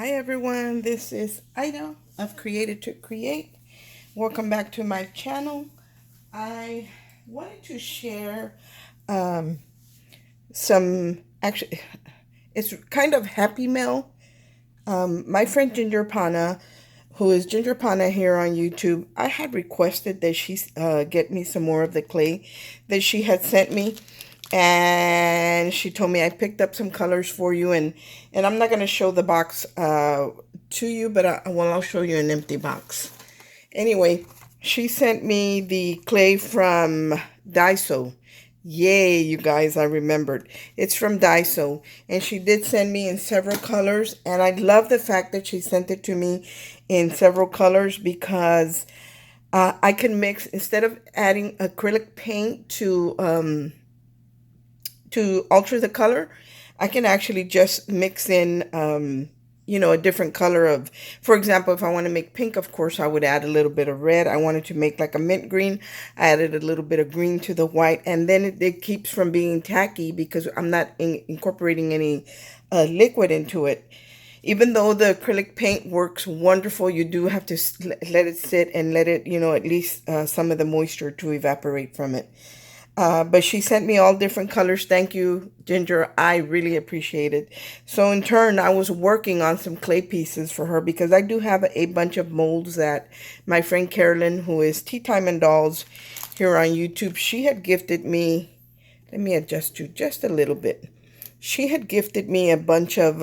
Hi everyone, this is Ida of Created to Create. Welcome back to my channel. I wanted to share um, actually, it's kind of happy mail. My friend Ginger Pana, who is Ginger Pana here on YouTube, I had requested that she get me some more of the clay that she had sent me. And she told me I picked up some colors for you, and I'm not going to show the box to you, but I'll show you an empty box. Anyway, she sent me the clay from Daiso. Yay, you guys, I remembered. It's from Daiso, and she did send me in several colors, and I love the fact that she sent it to me in several colors because I can mix, instead of adding acrylic paint to alter the color, I can actually just mix in, a different color of, for example, if I want to make pink, of course, I would add a little bit of red. I wanted to make like a mint green. I added a little bit of green to the white, and then it keeps from being tacky because I'm not incorporating any liquid into it. Even though the acrylic paint works wonderful, you do have to let it sit and let it, at least some of the moisture to evaporate from it. But she sent me all different colors. Thank you, Ginger. I really appreciate it. So in turn, I was working on some clay pieces for her because I do have a bunch of molds that my friend Carolyn, who is Tea Time and Dolls here on YouTube, she had gifted me. Let me adjust you just a little bit. She had gifted me a bunch of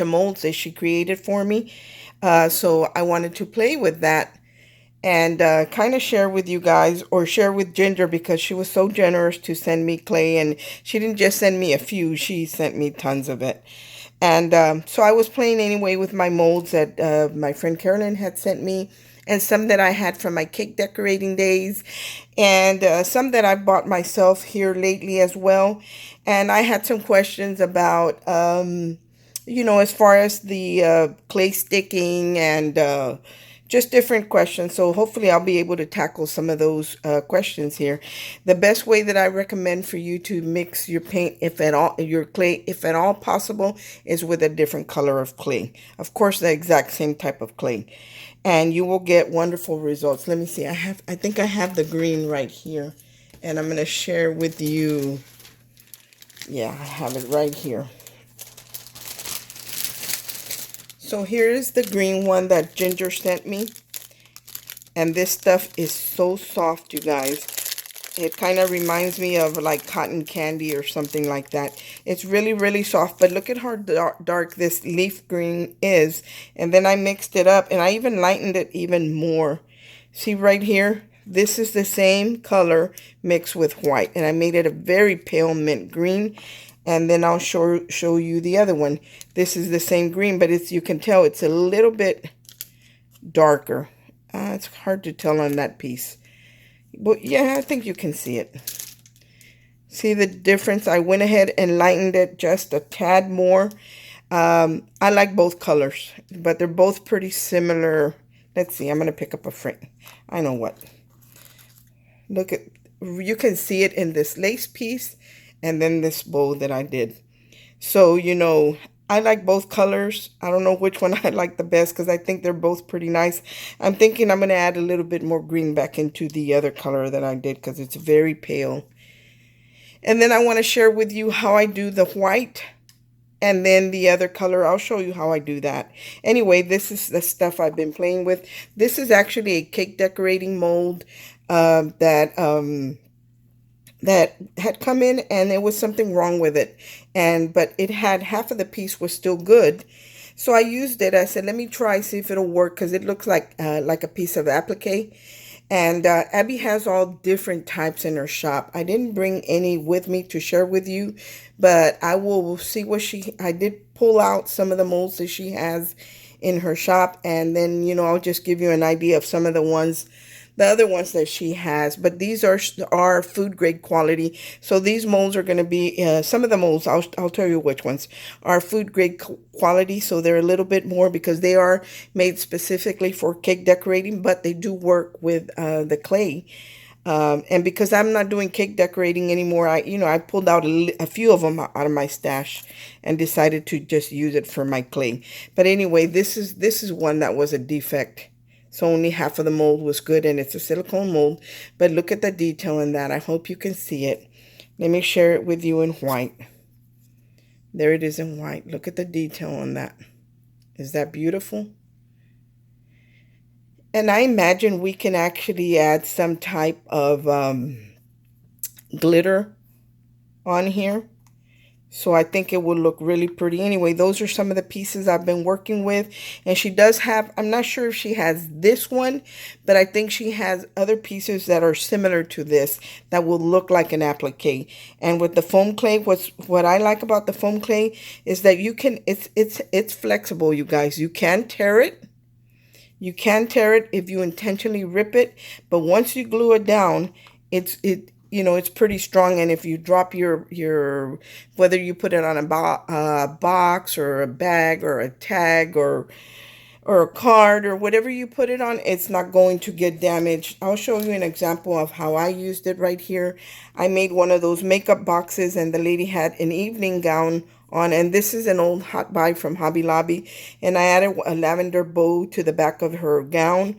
molds that she created for me. So I wanted to play with that and kind of share with you guys, or share with Ginger, because she was so generous to send me clay, and she didn't just send me a few, she sent me tons of it. And so I was playing anyway with my molds that my friend Carolyn had sent me, and some that I had from my cake decorating days, and some that I bought myself here lately as well. And I had some questions about as far as the clay sticking and just different questions. So hopefully I'll be able to tackle some of those questions here. The best way that I recommend for you to mix your paint, if at all, your clay, if at all possible, is with a different color of clay. Of course, the exact same type of clay. And you will get wonderful results. Let me see. I think I have the green right here. And I'm going to share with you. Yeah, I have it right here. So here is the green one that Ginger sent me. And this stuff is so soft, you guys. It kind of reminds me of like cotton candy or something like that. It's really, really soft. But look at how dark this leaf green is. And then I mixed it up, and I even lightened it even more. See right here? This is the same color mixed with white. And I made it a very pale mint green. And then I'll show you the other one. This is the same green, but you can tell it's a little bit darker. It's hard to tell on that piece. But yeah, I think you can see it. See the difference? I went ahead and lightened it just a tad more. I like both colors, but they're both pretty similar. Let's see, I'm going to pick up a frame. I know what. Look at, you can see it in this lace piece and then this bow that I did. So, I like both colors. I don't know which one I like the best because I think they're both pretty nice. I'm thinking I'm going to add a little bit more green back into the other color that I did because it's very pale. And then I want to share with you how I do the white and then the other color. I'll show you how I do that. Anyway, this is the stuff I've been playing with. This is actually a cake decorating mold that had come in, and there was something wrong with it, but it had half of the piece was still good. So I used it. I said, let me try, see if it'll work, because it looks like a piece of applique. And Abby has all different types in her shop. I didn't bring any with me to share with you, but I will see what I did pull out some of the molds that she has in her shop, and then I'll just give you an idea of some of the other ones that she has. But these are food grade quality. So these molds are going to be, some of the molds, I'll tell you which ones are food grade quality. So they're a little bit more because they are made specifically for cake decorating, but they do work with the clay. And because I'm not doing cake decorating anymore, I pulled out a few of them out of my stash and decided to just use it for my clay. But anyway, this is one that was a defect. So only half of the mold was good, and it's a silicone mold. But look at the detail in that. I hope you can see it. Let me share it with you in white. There it is in white. Look at the detail on that. Is that beautiful? And I imagine we can actually add some type of glitter on here. So I think it will look really pretty. Anyway, those are some of the pieces I've been working with. And she does have, I'm not sure if she has this one, but I think she has other pieces that are similar to this that will look like an applique. And with the foam clay, what I like about the foam clay is that you can, it's flexible, you guys. You can tear it. You can tear it if you intentionally rip it, but once you glue it down, it's pretty strong. And if you drop your whether you put it on a box or a bag or a tag or a card or whatever you put it on, it's not going to get damaged. I'll show you an example of how I used it right here. I made one of those makeup boxes, and the lady had an evening gown on, and this is an old hot buy from Hobby Lobby, and I added a lavender bow to the back of her gown,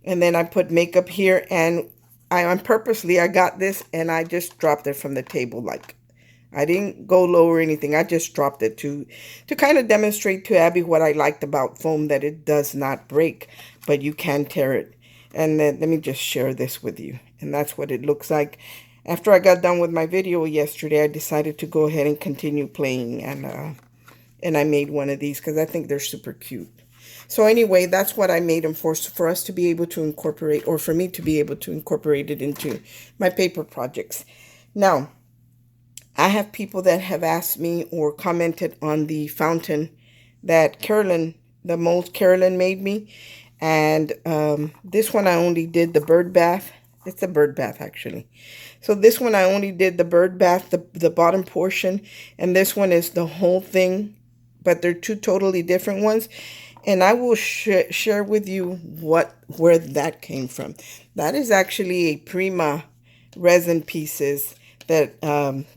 and then I put makeup here, and I purposely got this and I just dropped it from the table. Like, I didn't go low or anything. I just dropped it to kind of demonstrate to Abby what I liked about foam, that it does not break, but you can tear it. And then let me just share this with you. And that's what it looks like. After I got done with my video yesterday, I decided to go ahead and continue playing, and I made one of these because I think they're super cute. So anyway, that's what I made them for us to be able to incorporate, or for me to be able to incorporate it into my paper projects. Now, I have people that have asked me or commented on the fountain that the mold Carolyn made me. And this one I only did the bird bath. It's a bird bath, actually. So this one I only did the bird bath, the bottom portion. And this one is the whole thing. But they're two totally different ones. And I will share with you where that came from. That is actually a Prima resin pieces that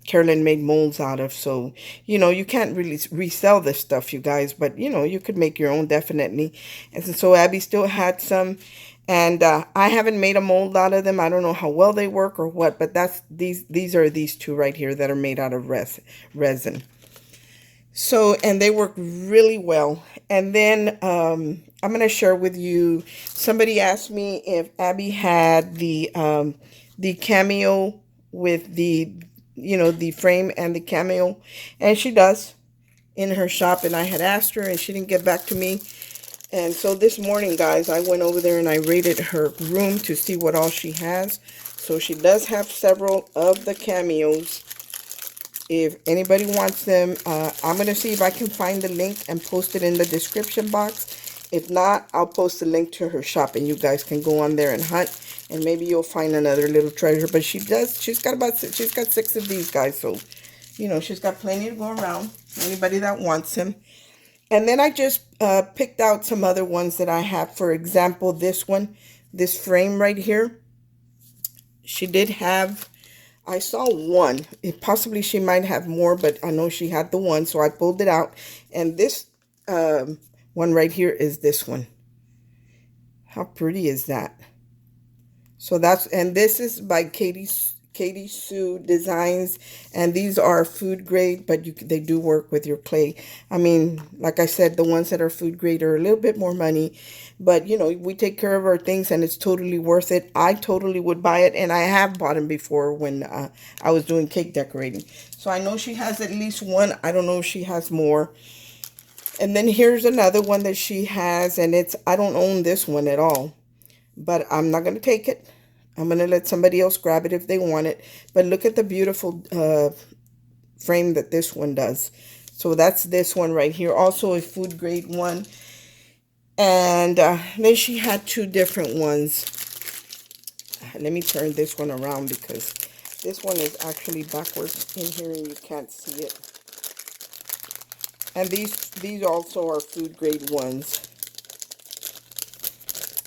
Carolyn made molds out of. So, you can't really resell this stuff, you guys, but, you could make your own, definitely. And so Abby still had some, and I haven't made a mold out of them. I don't know how well they work or what, but these are these two right here that are made out of resin. So, and they work really well. And then I'm going to share with you, somebody asked me if Abby had the cameo with the frame and the cameo, and she does in her shop. And I had asked her and she didn't get back to me. And so this morning, guys, I went over there and I raided her room to see what all she has. So she does have several of the cameos. If anybody wants them, I'm going to see if I can find the link and post it in the description box. If not, I'll post a link to her shop and you guys can go on there and hunt. And maybe you'll find another little treasure. But she's got 6 of these, guys. So, she's got plenty to go around. Anybody that wants them. And then I just picked out some other ones that I have. For example, this one, this frame right here. She did have, I saw one. Possibly she might have more, but I know she had the one. So I pulled it out. And this one right here is this one. How pretty is that? So and this is by Katie Sue Designs, and these are food grade, but they do work with your clay. I mean, like I said, the ones that are food grade are a little bit more money, but we take care of our things and it's totally worth it. I totally would buy it, and I have bought them before when I was doing cake decorating. So I know she has at least one. I don't know if she has more. And then here's another one that she has, and I don't own this one at all. But I'm not going to take it. I'm going to let somebody else grab it if they want it. But look at the beautiful frame that this one does. So that's this one right here. Also a food grade one. And then she had 2 different ones. Let me turn this one around because this one is actually backwards in here and you can't see it. And these also are food grade ones.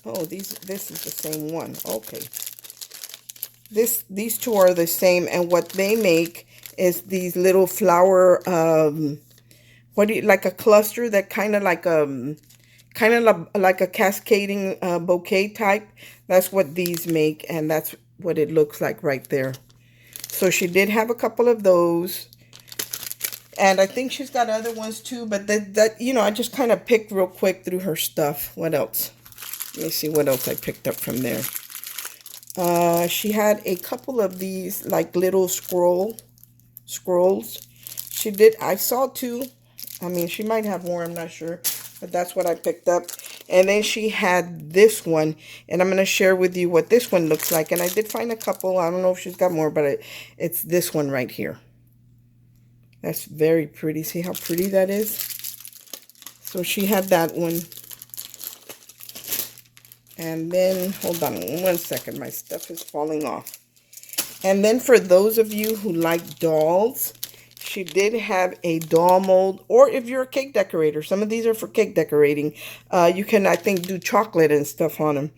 Oh, this is the same one. Okay. These two are the same, and what they make is these little flower, what do you, like a cluster that kind of like a cascading bouquet type. That's what these make, and that's what it looks like right there. So she did have a couple of those, and I think she's got other ones too, but that you know, I just kind of picked real quick through her stuff. What else? Let me see what else I picked up from there. She had a couple of these like little scrolls. She did, I saw two. I mean, she might have more, I'm not sure, but that's what I picked up. And then she had this one, and I'm going to share with you what this one looks like. And I did find a couple. I don't know if she's got more, but it's this one right here. That's very pretty. See how pretty that is? So she had that one. And then, hold on 1 second. My stuff is falling off. And then for those of you who like dolls, she did have a doll mold. Or if you're a cake decorator, some of these are for cake decorating. You can, I think, do chocolate and stuff on them.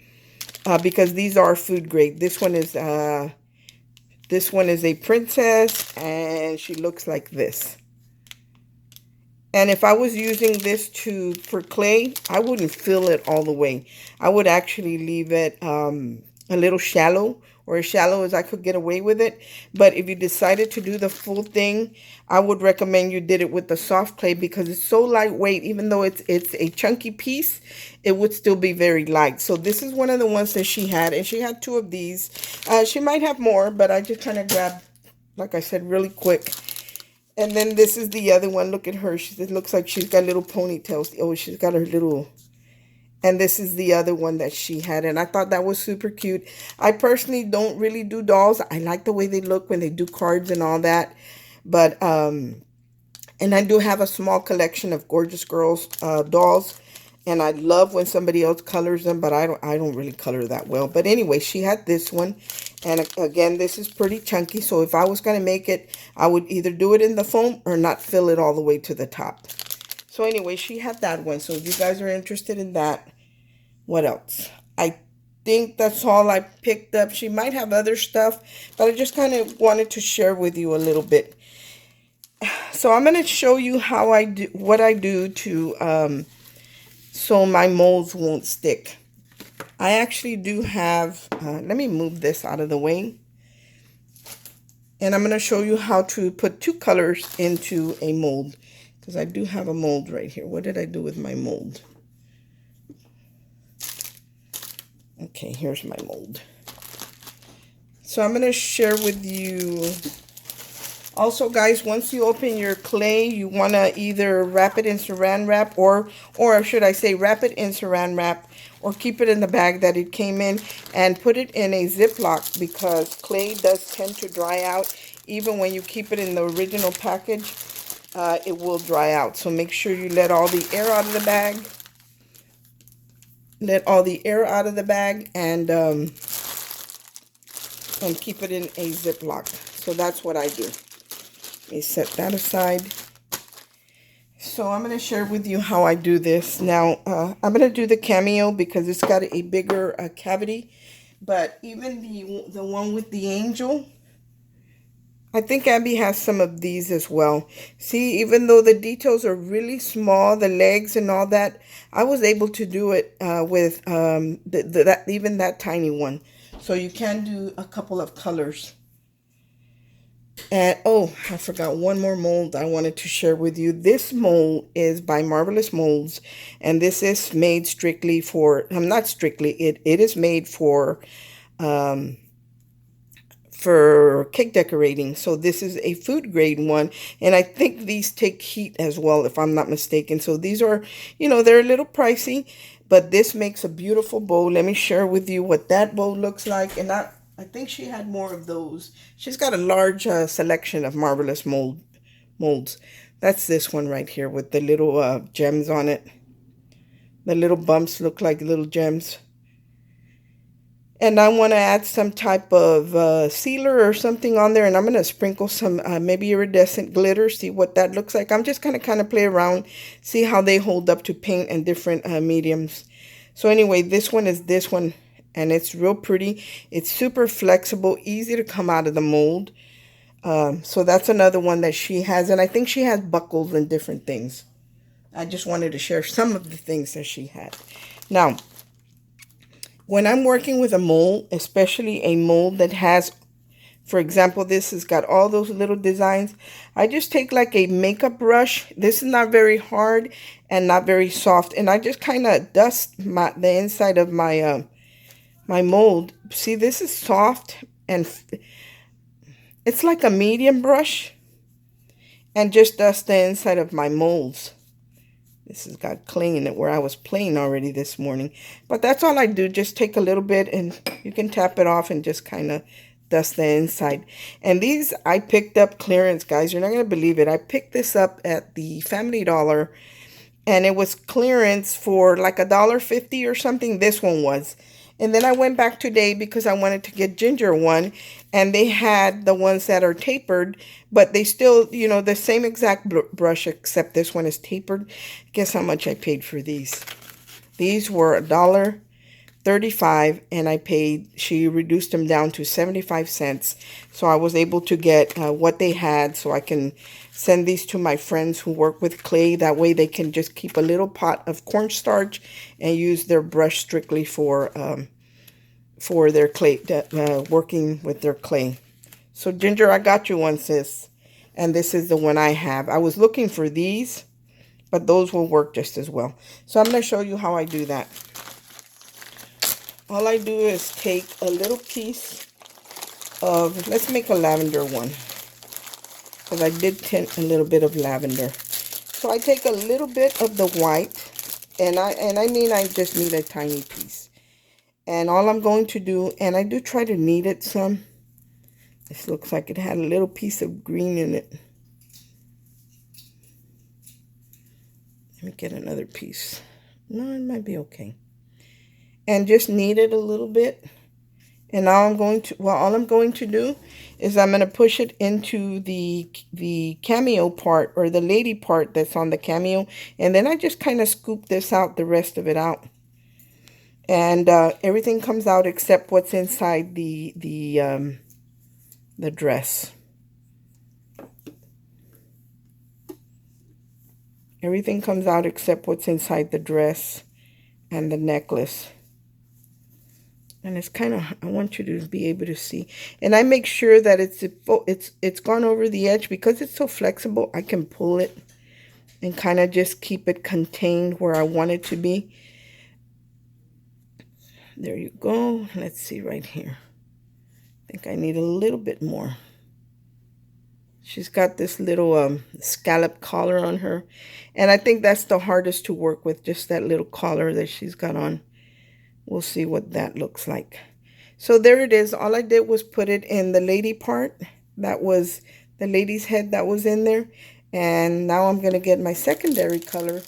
Because these are food grade. This one is a princess, and she looks like this. And if I was using this for clay, I wouldn't fill it all the way. I would actually leave it a little shallow, or as shallow as I could get away with it. But if you decided to do the full thing, I would recommend you did it with the soft clay, because it's so lightweight. Even though it's a chunky piece, it would still be very light. So this is one of the ones that she had, and she had two of these. She might have more, but I just kind of grabbed, like I said, really quick. And then this is the other one. Look at her. It looks like she's got little ponytails. Oh, she's got her little... And this is the other one that she had. And I thought that was super cute. I personally don't really do dolls. I like the way they look when they do cards and all that. But, and I do have a small collection of Gorgeous Girls dolls. And I love when somebody else colors them, but I don't really color that well. But anyway, she had this one. And again, this is pretty chunky. So if I was going to make it, I would either do it in the foam or not fill it all the way to the top. So anyway, she had that one. So if you guys are interested in that, what else? I think that's all I picked up. She might have other stuff, but I just kind of wanted to share with you a little bit. So I'm going to show you how I do, what I do to, so my molds won't stick. I actually do have, let me move this out of the way. And I'm going to show you how to put two colors into a mold. Because I do have a mold right here. What did I do with my mold? Okay, here's my mold. So I'm going to share with you. Also, guys, once you open your clay, you want to either wrap it in saran wrap or should I say wrap it in saran wrap, or keep it in the bag that it came in and put it in a Ziploc, because clay does tend to dry out. Even when you keep it in the original package, it will dry out. So make sure you let all the air out of the bag. Let all the air out of the bag and keep it in a Ziploc. So that's what I do. Let me set that aside. So I'm going to share with you how I do this. Now, I'm going to do the cameo because it's got a bigger cavity. But even the one with the angel, I think Abby has some of these as well. See, even though the details are really small, the legs and all that, I was able to do it with even that tiny one. So you can do a couple of colors. And oh, I forgot one more mold I wanted to share with you. This mold is by Marvelous Molds, and this is made strictly for, not strictly, it is made for cake decorating. So this is a food grade one, and I think these take heat as well, if I'm not mistaken. So these are, you know, they're a little pricey, but this makes a beautiful bow. Let me share with you what that bow looks like. And I think she had more of those. She's got a large selection of Marvelous molds. That's this one right here with the little gems on it. The little bumps look like little gems. And I want to add some type of sealer or something on there. And I'm going to sprinkle some maybe iridescent glitter. See what that looks like. I'm just going to kind of play around. See how they hold up to paint and different mediums. So anyway, this one is this one. and it's real pretty. It's super flexible, easy to come out of the mold. So that's another one that she has, and I think she has buckles and different things. I just wanted to share some of the things that she had. Now, when I'm working with a mold, especially a mold that has, for example, this has got all those little designs, I just take like a makeup brush. This is not very hard and not very soft, and I just kind of dust the inside of my my mold. See, this is soft, and it's like a medium brush, and just dust the inside of my molds. This has got clay in it where I was playing already this morning. But that's all I do. Just take a little bit and you can tap it off and just kind of dust the inside. And these I picked up clearance, guys. You're not going to believe it. I picked this up at the Family Dollar, and it was clearance for like $1.50 or something. This one was. And then I went back today because I wanted to get Ginger one, and they had the ones that are tapered, but they still, you know, the same exact brush, except this one is tapered. Guess how much I paid for these? These were $1.35, and I paid, she reduced them down to 75 cents. So I was able to get what they had, so I can send these to my friends who work with clay. That way they can just keep a little pot of cornstarch and use their brush strictly for their clay, working with their clay. So Ginger, I got you one, sis. And this is the one I have. I was looking for these, but those will work just as well. So I'm going to show you how I do that. All I do is take a little piece of, let's make a lavender one, because I did tint a little bit of lavender. So I take a little bit of the white, and I mean I just need a tiny piece. And all I'm going to do, and I do try to knead it some. This looks like it had a little piece of green in it. Let me get another piece. No, it might be okay. And just knead it a little bit. And now I'm going to, well, all I'm going to do is I'm going to push it into the cameo part, or the lady part that's on the cameo. And then I just kind of scoop this out, the rest of it out. And everything comes out except what's inside the dress. Everything comes out except what's inside the dress and the necklace. And it's kind of, I want you to be able to see. And I make sure that it's gone over the edge, because it's so flexible. I can pull it and kind of just keep it contained where I want it to be. There you go. Let's see right here. I think I need a little bit more. She's got this little scallop collar on her. And I think that's the hardest to work with, just that little collar that she's got on. We'll see what that looks like. So there it is. All I did was put it in the lady part. That was the lady's head that was in there. And now I'm going to get my secondary color.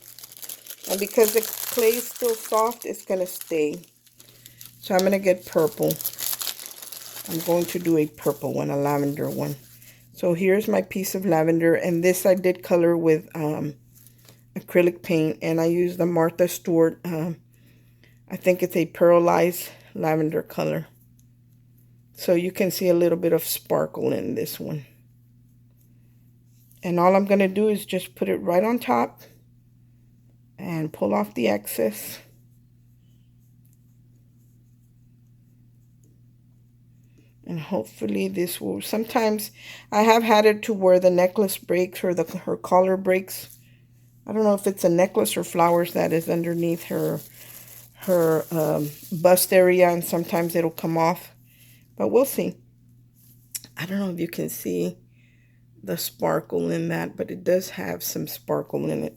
And because the clay is still soft, it's going to stay. So I'm going to get purple. I'm going to do a purple one, a lavender one. So here's my piece of lavender, and this I did color with acrylic paint, and I used the Martha Stewart, I think it's a pearlized lavender color. So you can see a little bit of sparkle in this one. And all I'm going to do is just put it right on top and pull off the excess. And hopefully this will, sometimes I have had it to where the necklace breaks, or her collar breaks. I don't know if it's a necklace or flowers that is underneath her bust area, and sometimes it'll come off. But we'll see. I don't know if you can see the sparkle in that, but it does have some sparkle in it.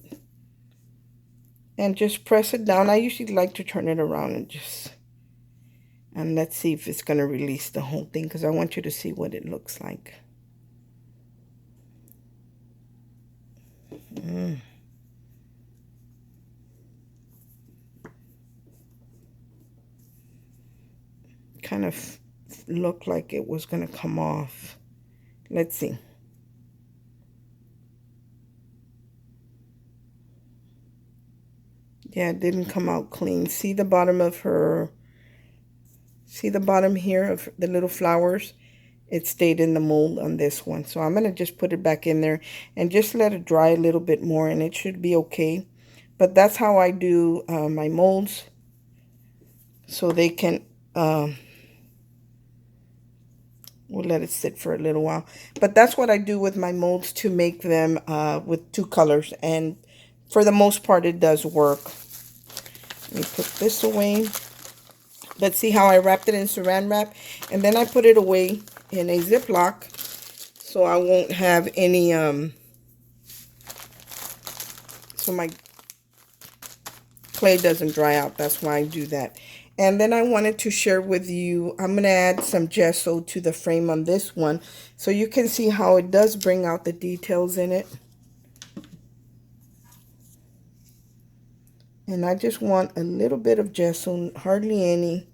And just press it down. I usually like to turn it around and just... And let's see if it's going to release the whole thing, because I want you to see what it looks like. Kind of looked like it was going to come off. Let's see. Yeah, it didn't come out clean. See the bottom of her See the bottom here of the little flowers? It stayed in the mold on this one. So I'm going to just put it back in there and just let it dry a little bit more, and it should be okay. But that's how I do my molds, so they can, we'll let it sit for a little while. But that's what I do with my molds to make them with 2 colors. And for the most part, it does work. Let me put this away. But see how I wrapped it in saran wrap? And then I put it away in a Ziploc so I won't have any, so my clay doesn't dry out. That's why I do that. And then I wanted to share with you, I'm going to add some gesso to the frame on this one, so you can see how it does bring out the details in it. And I just want a little bit of gesso, hardly any.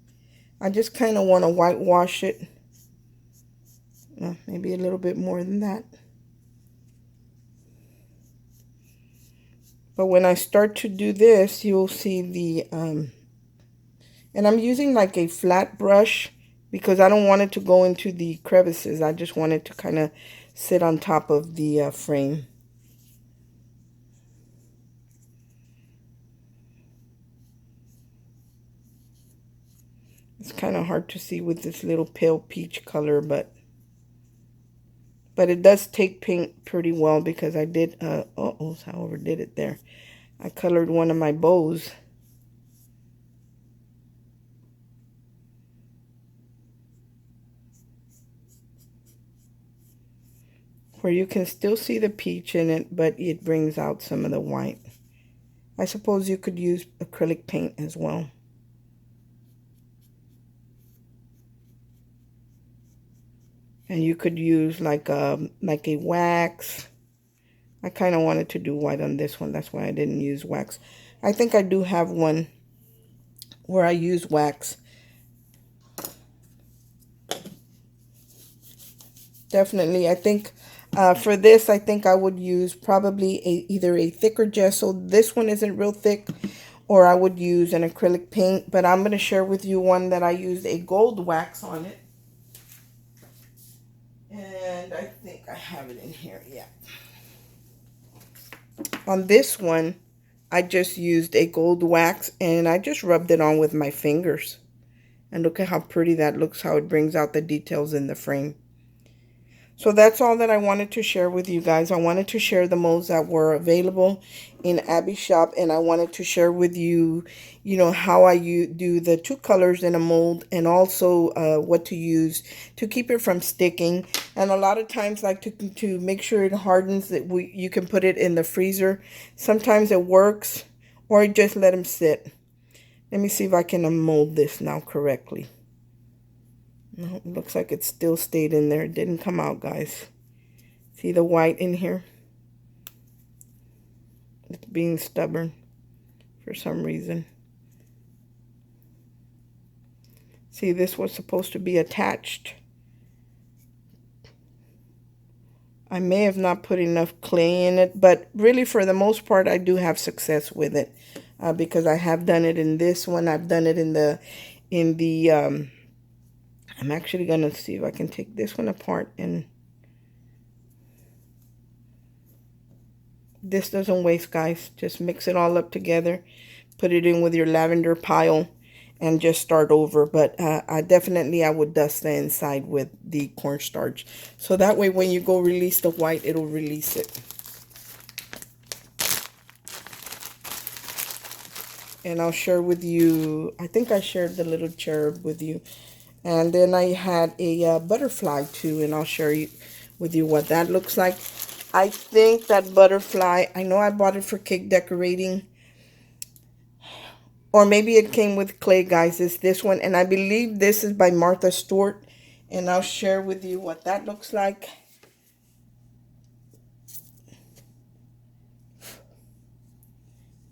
I just kind of want to whitewash it. Maybe a little bit more than that. But when I start to do this, you'll see the, and I'm using like a flat brush because I don't want it to go into the crevices. I just want it to kind of sit on top of the frame. It's kind of hard to see with this little pale peach color, but it does take paint pretty well because I did, I overdid it there. I colored one of my bows. Where you can still see the peach in it, but it brings out some of the white. I suppose you could use acrylic paint as well. And you could use like a wax. I kind of wanted to do white on this one. That's why I didn't use wax. I think I do have one where I use wax. Definitely. I think for this, I think I would use probably either a thicker gesso. This one isn't real thick. Or I would use an acrylic paint. But I'm going to share with you one that I used a gold wax on it. And I think I have it in here. Yeah. On this one, I just used a gold wax and I just rubbed it on with my fingers. And look at how pretty that looks, how it brings out the details in the frame. So that's all that I wanted to share with you guys. I wanted to share the molds that were available in Abby's shop, and I wanted to share with you, how I do the 2 colors in a mold, and also what to use to keep it from sticking. And a lot of times, like to make sure it hardens, that you can put it in the freezer. Sometimes it works, or just let them sit. Let me see if I can mold this now correctly. No, it looks like it still stayed in there. It didn't come out, guys. See the white in here? It's being stubborn for some reason. See, this was supposed to be attached. I may have not put enough clay in it, but really for the most part, I do have success with it because I have done it in this one. I've done it in the I'm actually going to see if I can take this one apart, and this doesn't waste, guys. Just mix it all up together, put it in with your lavender pile, and just start over. But I would dust the inside with the cornstarch. So that way when you go release the white, it'll release it. And I'll share with you, I think I shared the little cherub with you. And then I had a butterfly too, and I'll share with you what that looks like. I think that butterfly, I know I bought it for cake decorating. Or maybe it came with clay, guys. It's this one. And I believe this is by Martha Stewart. And I'll share with you what that looks like.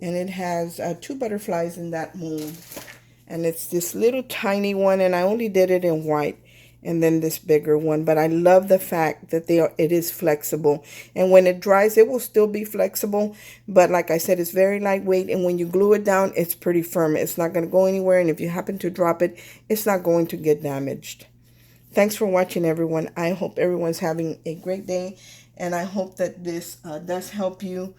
And it has 2 butterflies in that mold. And it's this little tiny one, and I only did it in white. and then this bigger one. But I love the fact that it is flexible, and when it dries it will still be flexible, but like I said, it's very lightweight, and when you glue it down it's pretty firm. It's not going to go anywhere, and if you happen to drop it, it's not going to get damaged. Thanks for watching, everyone. I hope everyone's having a great day, and I hope that this does help you.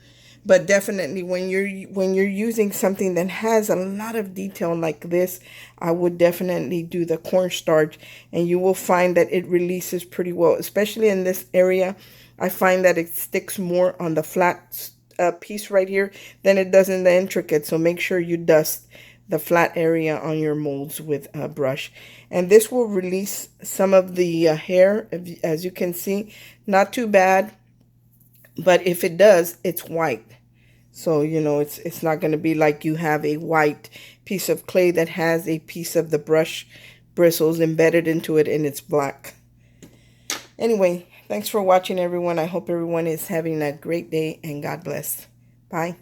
But definitely when you're using something that has a lot of detail like this, I would definitely do the cornstarch, and you will find that it releases pretty well, especially in this area. I find that it sticks more on the flat piece right here than it does in the intricate. So make sure you dust the flat area on your molds with a brush, and this will release some of the hair, as you can see. Not too bad, but if it does, it's white. So, you know, it's not going to be like you have a white piece of clay that has a piece of the brush bristles embedded into it and it's black. Anyway, thanks for watching, everyone. I hope everyone is having a great day, and God bless. Bye.